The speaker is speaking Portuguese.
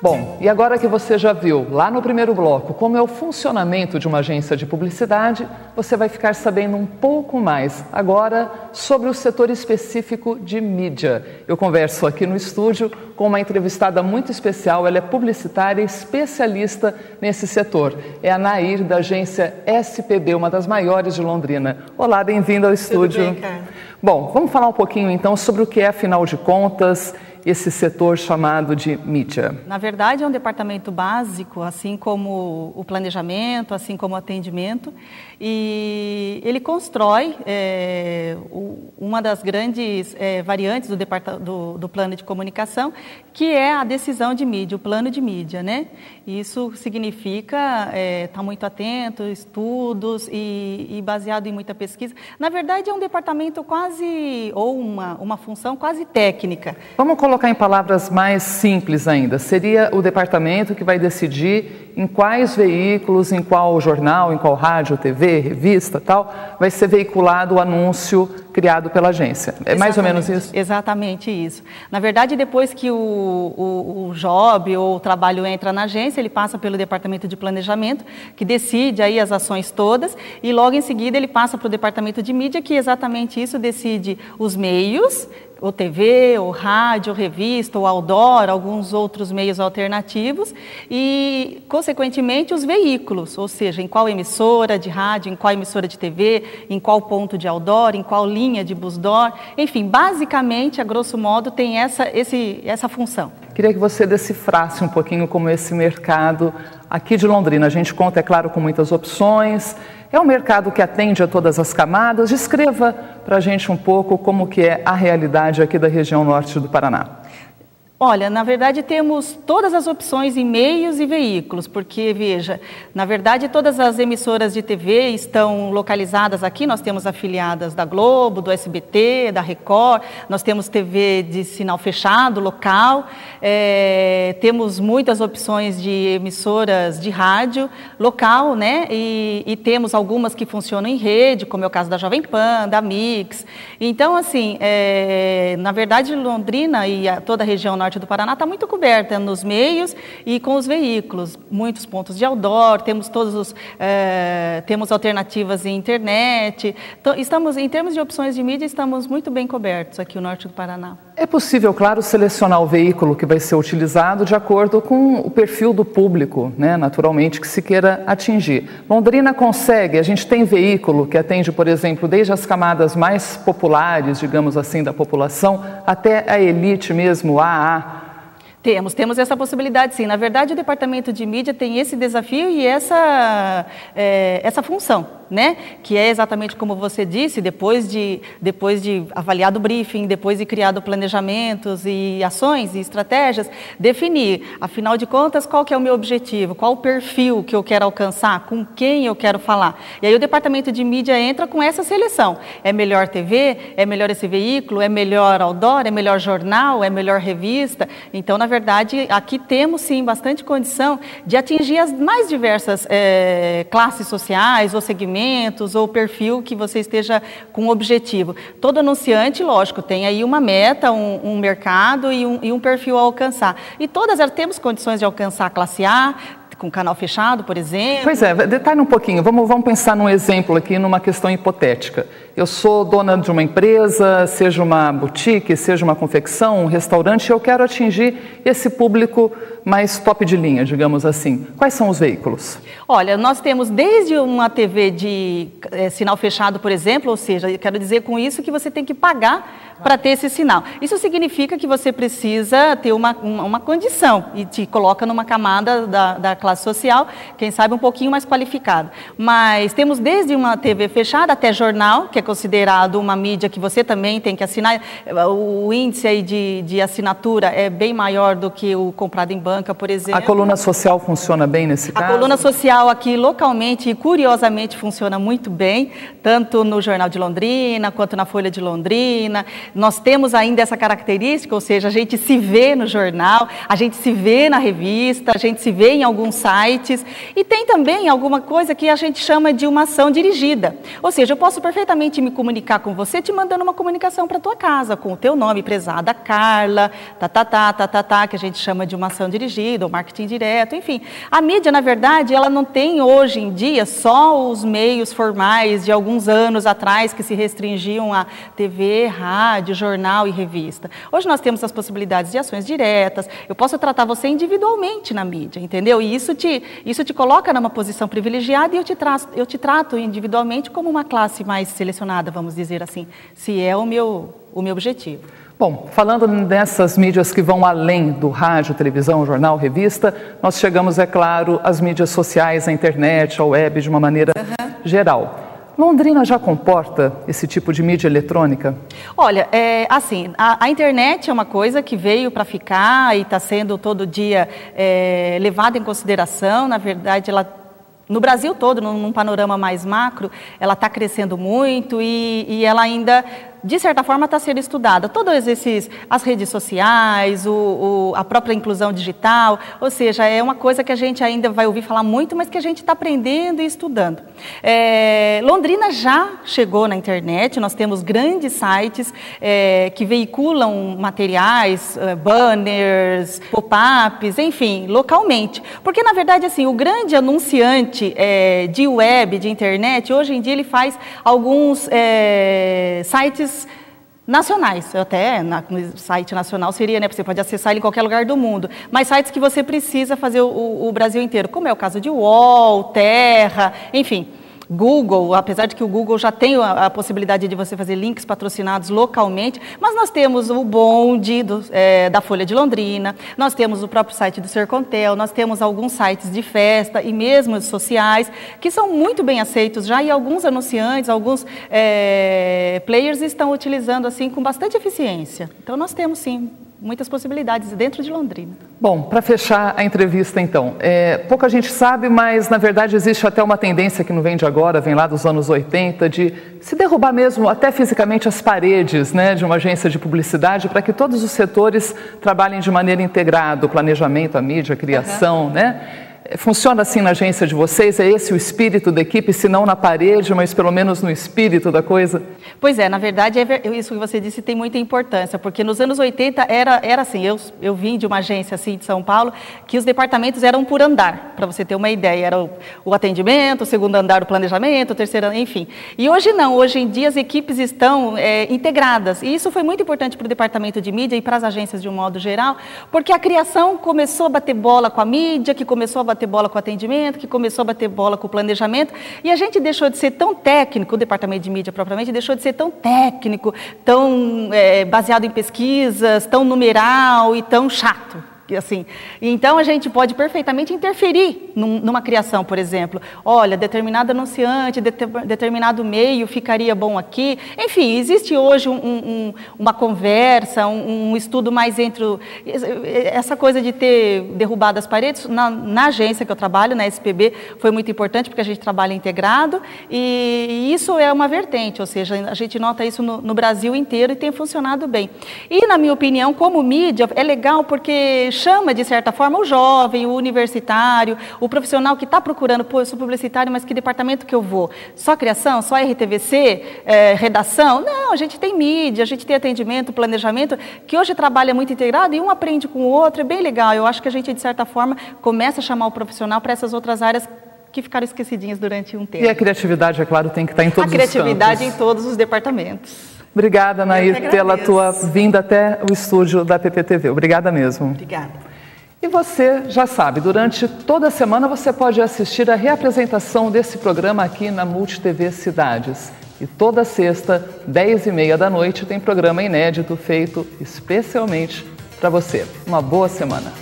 Bom, e agora que você já viu lá no primeiro bloco como é o funcionamento de uma agência de publicidade, você vai ficar sabendo um pouco mais agora sobre o setor específico de mídia. Eu converso aqui no estúdio com uma entrevistada muito especial, ela é publicitária e especialista nesse setor. É a Nair, da agência SPB, uma das maiores de Londrina. Olá, bem-vinda ao estúdio. Tudo bem, cara? Bom, vamos falar um pouquinho então sobre o que é, afinal de contas, esse setor chamado de mídia. Na verdade, é um departamento básico, assim como o planejamento, assim como o atendimento, e ele constrói uma das grandes variantes do plano de comunicação, que é a decisão de mídia, o plano de mídia, né? Isso significa estar muito atento, estudos e baseado em muita pesquisa. Na verdade, é um departamento quase, ou uma função quase técnica. Vamos colocar em palavras mais simples ainda. Seria o departamento que vai decidir em quais veículos, em qual jornal, em qual rádio, TV, revista, tal, vai ser veiculado o anúncio criado pela agência. É mais ou menos isso? Exatamente isso. Na verdade, depois que o job ou o trabalho entra na agência, ele passa pelo departamento de planejamento, que decide aí as ações todas, e logo em seguida ele passa para o departamento de mídia, que exatamente isso decide os meios, ou TV, ou rádio, ou revista, ou outdoor, alguns outros meios alternativos e, consequentemente, os veículos, ou seja, em qual emissora de rádio, em qual emissora de TV, em qual ponto de outdoor, em qual linha de busdoor, enfim, basicamente, a grosso modo, tem essa função. Queria que você decifrasse um pouquinho como esse mercado aqui de Londrina. A gente conta, é claro, com muitas opções. É um mercado que atende a todas as camadas. Descreva para a gente um pouco como que é a realidade aqui da região norte do Paraná. Olha, na verdade temos todas as opções em meios e veículos, porque, veja, na verdade todas as emissoras de TV estão localizadas aqui, nós temos afiliadas da Globo, do SBT, da Record, nós temos TV de sinal fechado, local, temos muitas opções de emissoras de rádio local, né, e temos algumas que funcionam em rede, como é o caso da Jovem Pan, da Mix. Então, assim, na verdade Londrina e toda a região norte do Paraná está muito coberta nos meios e com os veículos, muitos pontos de outdoor, temos temos alternativas em internet, então, em termos de opções de mídia, estamos muito bem cobertos aqui no norte do Paraná. É possível, claro, selecionar o veículo que vai ser utilizado de acordo com o perfil do público, né, naturalmente, que se queira atingir. Londrina consegue, a gente tem veículo que atende, por exemplo, desde as camadas mais populares, digamos assim, da população, até a elite mesmo, AA. Temos essa possibilidade, sim. Na verdade, o departamento de mídia tem esse desafio e essa função, né? Que é exatamente como você disse, depois de avaliado o briefing, depois de criado planejamentos e ações e estratégias, definir, afinal de contas, qual que é o meu objetivo, qual o perfil que eu quero alcançar, com quem eu quero falar. E aí o departamento de mídia entra com essa seleção. É melhor TV? É melhor esse veículo? É melhor outdoor? É melhor jornal? É melhor revista? Então, na verdade, aqui temos sim bastante condição de atingir as mais diversas classes sociais ou segmentos ou perfil que você esteja com um objetivo. Todo anunciante, lógico, tem aí uma meta, um mercado e um perfil a alcançar. E todas elas temos condições de alcançar a classe A, com canal fechado, por exemplo. Pois é, detalhe um pouquinho, vamos pensar num exemplo aqui, numa questão hipotética. Eu sou dona de uma empresa, seja uma boutique, seja uma confecção, um restaurante, e eu quero atingir esse público mais top de linha, digamos assim. Quais são os veículos? Olha, nós temos desde uma TV de sinal fechado, por exemplo, ou seja, eu quero dizer com isso que você tem que pagar para ter esse sinal. Isso significa que você precisa ter uma condição e te coloca numa camada da classe social, quem sabe um pouquinho mais qualificada. Mas temos desde uma TV fechada até jornal, que é considerado uma mídia que você também tem que assinar. O índice aí de assinatura é bem maior do que o comprado em banca, por exemplo. A coluna social funciona bem nesse caso? A coluna social aqui localmente e curiosamente funciona muito bem, tanto no Jornal de Londrina quanto na Folha de Londrina. Nós temos ainda essa característica, ou seja, a gente se vê no jornal, a gente se vê na revista, a gente se vê em alguns sites e tem também alguma coisa que a gente chama de uma ação dirigida. Ou seja, eu posso perfeitamente me comunicar com você te mandando uma comunicação para a tua casa, com o teu nome, prezada Carla, que a gente chama de uma ação dirigida. dirigido, ou marketing direto, enfim. A mídia, na verdade, ela não tem hoje em dia só os meios formais de alguns anos atrás que se restringiam a TV, rádio, jornal e revista. Hoje nós temos as possibilidades de ações diretas, eu posso tratar você individualmente na mídia, entendeu? E isso te coloca numa posição privilegiada e eu te trato individualmente como uma classe mais selecionada, vamos dizer assim, se é o meu objetivo. Bom, falando dessas mídias que vão além do rádio, televisão, jornal, revista, nós chegamos, é claro, às mídias sociais, à internet, à web, de uma maneira geral. Londrina já comporta esse tipo de mídia eletrônica? Olha, assim, a internet é uma coisa que veio para ficar e está sendo todo dia levada em consideração. Na verdade, ela, no Brasil todo, num panorama mais macro, ela está crescendo muito e ela ainda, de certa forma, está sendo estudada. As redes sociais, a própria inclusão digital, ou seja, é uma coisa que a gente ainda vai ouvir falar muito, mas que a gente está aprendendo e estudando. Londrina já chegou na internet, nós temos grandes sites que veiculam materiais, banners, pop-ups, enfim, localmente. Porque, na verdade, assim, o grande anunciante de web, de internet, hoje em dia ele faz alguns sites nacionais, até no site nacional seria, né? Você pode acessar ele em qualquer lugar do mundo, mas sites que você precisa fazer o Brasil inteiro, como é o caso de UOL, Terra, enfim. Google, apesar de que o Google já tem a possibilidade de você fazer links patrocinados localmente, mas nós temos o Bonde da Folha de Londrina, nós temos o próprio site do Sercontel, nós temos alguns sites de festa e mesmo os sociais, que são muito bem aceitos já, e alguns anunciantes, alguns players estão utilizando assim com bastante eficiência. Então nós temos sim muitas possibilidades dentro de Londrina. Bom, para fechar a entrevista então, pouca gente sabe, mas na verdade existe até uma tendência que não vem de agora, vem lá dos anos 80, de se derrubar mesmo até fisicamente as paredes, né, de uma agência de publicidade para que todos os setores trabalhem de maneira integrada, o planejamento, a mídia, a criação, né? Funciona assim na agência de vocês? É esse o espírito da equipe, se não na parede, mas pelo menos no espírito da coisa? Pois na verdade, isso que você disse tem muita importância, porque nos anos 80 era assim, eu vim de uma agência assim de São Paulo, que os departamentos eram por andar, para você ter uma ideia, era o atendimento, o segundo andar o planejamento, o terceiro, enfim. E hoje não, hoje em dia as equipes estão integradas, e isso foi muito importante para o departamento de mídia e para as agências de um modo geral, porque a criação começou a bater bola com a mídia, que começou a bater bola com o atendimento, que começou a bater bola com o planejamento, e a gente deixou de ser tão técnico, o departamento de mídia propriamente deixou de ser tão técnico, tão baseado em pesquisas, tão numeral e tão chato. Assim, então a gente pode perfeitamente interferir numa criação, por exemplo. Olha, determinado anunciante, determinado meio ficaria bom aqui. Enfim, existe hoje uma conversa, um estudo mais entre essa coisa de ter derrubado as paredes. Na agência que eu trabalho, na SPB, foi muito importante porque a gente trabalha integrado e isso é uma vertente, ou seja, a gente nota isso no Brasil inteiro e tem funcionado bem. E, na minha opinião, como mídia, é legal porque chama, de certa forma, o jovem, o universitário, o profissional que está procurando, pô, eu sou publicitário, mas que departamento que eu vou? Só criação? Só RTVC? Redação? Não, a gente tem mídia, a gente tem atendimento, planejamento, que hoje trabalha muito integrado e um aprende com o outro, é bem legal. Eu acho que a gente, de certa forma, começa a chamar o profissional para essas outras áreas que ficaram esquecidinhas durante um tempo. E a criatividade, é claro, tem que estar em todos os campos. A criatividade em todos os departamentos. Obrigada, Nair, pela tua vinda até o estúdio da PPTV. Obrigada mesmo. Obrigada. E você já sabe, durante toda a semana você pode assistir a reapresentação desse programa aqui na MultiTV Cidades. E toda sexta, 10h30 da noite, tem programa inédito feito especialmente para você. Uma boa semana.